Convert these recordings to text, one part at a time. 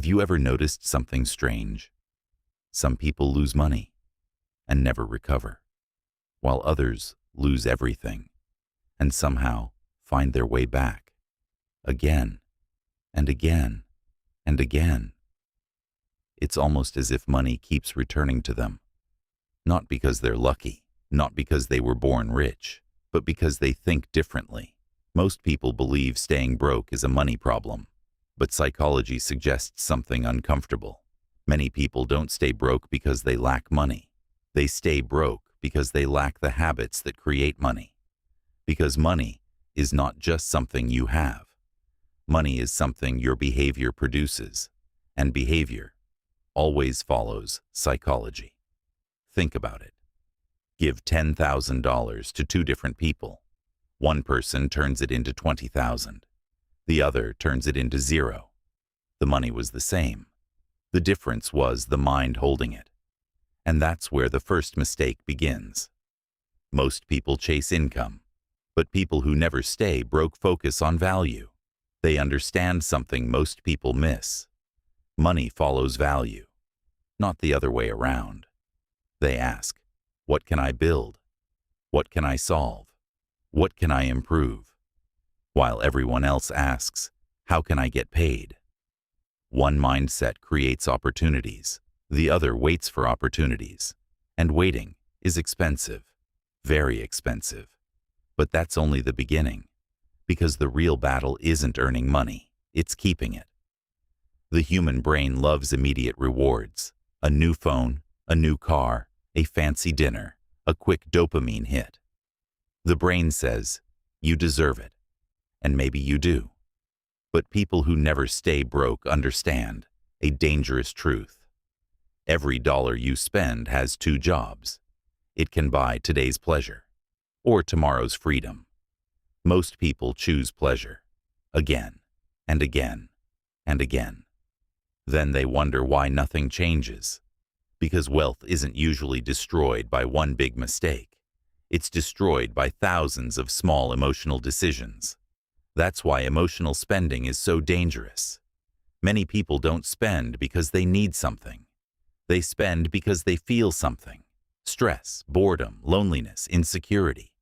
Have you ever noticed something strange? Some people lose money and never recover, while others lose everything and somehow find their way back again and again and again. It's almost as if money keeps returning to them, not because they're lucky, not because they were born rich, but because they think differently. Most people believe staying broke is a money problem, but psychology suggests something uncomfortable. Many people don't stay broke because they lack money. They stay broke because they lack the habits that create money. Because money is not just something you have. Money is something your behavior produces, and behavior always follows psychology. Think about it. Give $10,000 to two different people. One person turns it into $20,000. The other turns it into zero. The money was the same. The difference was the mind holding it. And that's where the first mistake begins. Most people chase income, but people who never stay broke focus on value. They understand something most people miss. Money follows value, not the other way around. They ask, what can I build? What can I solve? What can I improve? While everyone else asks, how can I get paid? One mindset creates opportunities, the other waits for opportunities. And waiting is expensive, very expensive. But that's only the beginning, because the real battle isn't earning money, it's keeping it. The human brain loves immediate rewards: a new phone, a new car, a fancy dinner, a quick dopamine hit. The brain says, you deserve it. And maybe you do. But people who never stay broke understand a dangerous truth. Every dollar you spend has two jobs. It can buy today's pleasure or tomorrow's freedom. Most people choose pleasure again and again and again. Then they wonder why nothing changes. Because wealth isn't usually destroyed by one big mistake. It's destroyed by thousands of small emotional decisions. That's why emotional spending is so dangerous. Many people don't spend because they need something. They spend because they feel something: stress, boredom, loneliness, insecurity.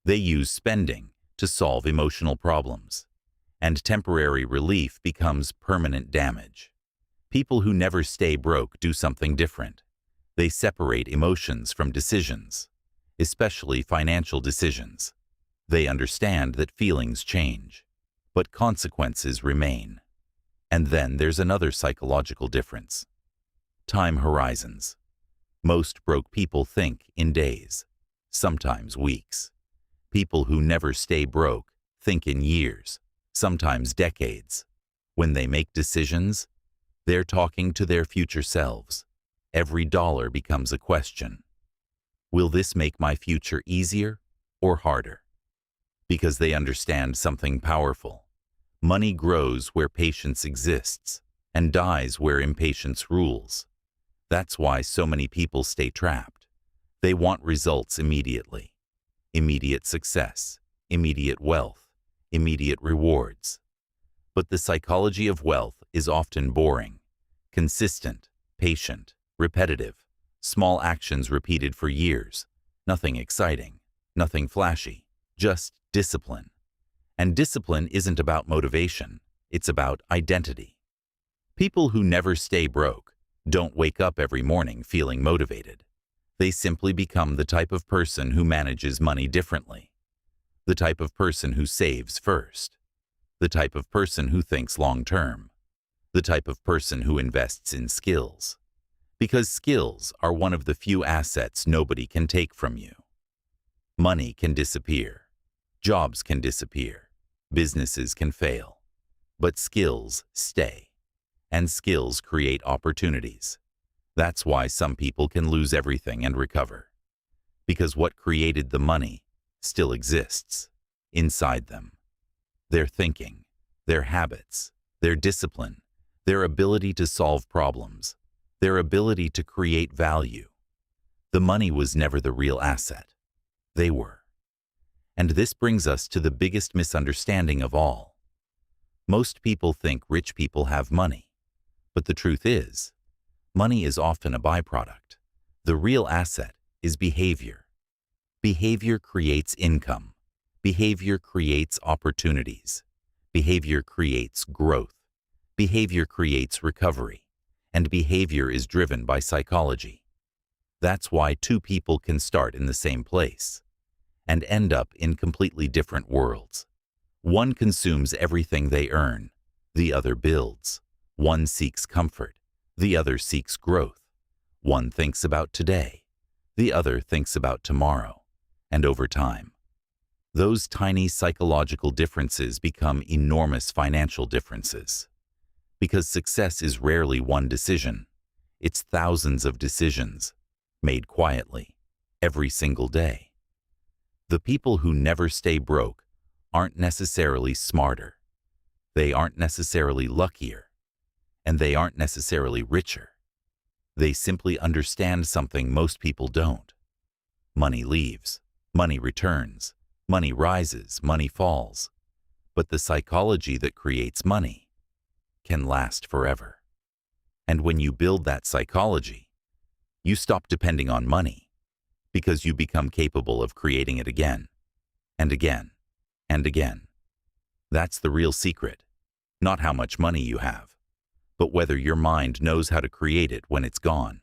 They use spending to solve emotional problems, and temporary relief becomes permanent damage. People who never stay broke do something different. They separate emotions from decisions, especially financial decisions. They understand that feelings change, but consequences remain. And then there's another psychological difference: time horizons. Most broke people think in days, sometimes weeks. People who never stay broke think in years, sometimes decades. When they make decisions, they're talking to their future selves. Every dollar becomes a question. Will this make my future easier or harder? Because they understand something powerful. Money grows where patience exists and dies where impatience rules. That's why so many people stay trapped. They want results immediately. Immediate success, immediate wealth, immediate rewards. But the psychology of wealth is often boring, consistent, patient, repetitive, small actions repeated for years. Nothing exciting, nothing flashy, just discipline. And discipline isn't about motivation, it's about identity. People who never stay broke don't wake up every morning feeling motivated. They simply become the type of person who manages money differently, the type of person who saves first, the type of person who thinks long-term, the type of person who invests in skills. Because skills are one of the few assets nobody can take from you. Money can disappear. Jobs can disappear. Businesses can fail. But skills stay. And skills create opportunities. That's why some people can lose everything and recover. Because what created the money still exists inside them. Their thinking, their habits, their discipline, their ability to solve problems, their ability to create value. The money was never the real asset. They were. And this brings us to the biggest misunderstanding of all. Most people think rich people have money, But the truth is, money is often a byproduct. The real asset is behavior. Behavior creates income. Behavior creates opportunities. Behavior creates growth. Behavior creates recovery. And behavior is driven by psychology. That's why two people can start in the same place and end up in completely different worlds. One consumes everything they earn. The other builds. One seeks comfort. The other seeks growth. One thinks about today. The other thinks about tomorrow. And over time, those tiny psychological differences become enormous financial differences. Because success is rarely one decision. It's thousands of decisions, made quietly, every single day. The people who never stay broke aren't necessarily smarter. They aren't necessarily luckier. And they aren't necessarily richer. They simply understand something most people don't. Money leaves. Money returns. Money rises. Money falls. But the psychology that creates money can last forever. And when you build that psychology, you stop depending on money because you become capable of creating it again and again and again. That's the real secret, not how much money you have, but whether your mind knows how to create it when it's gone.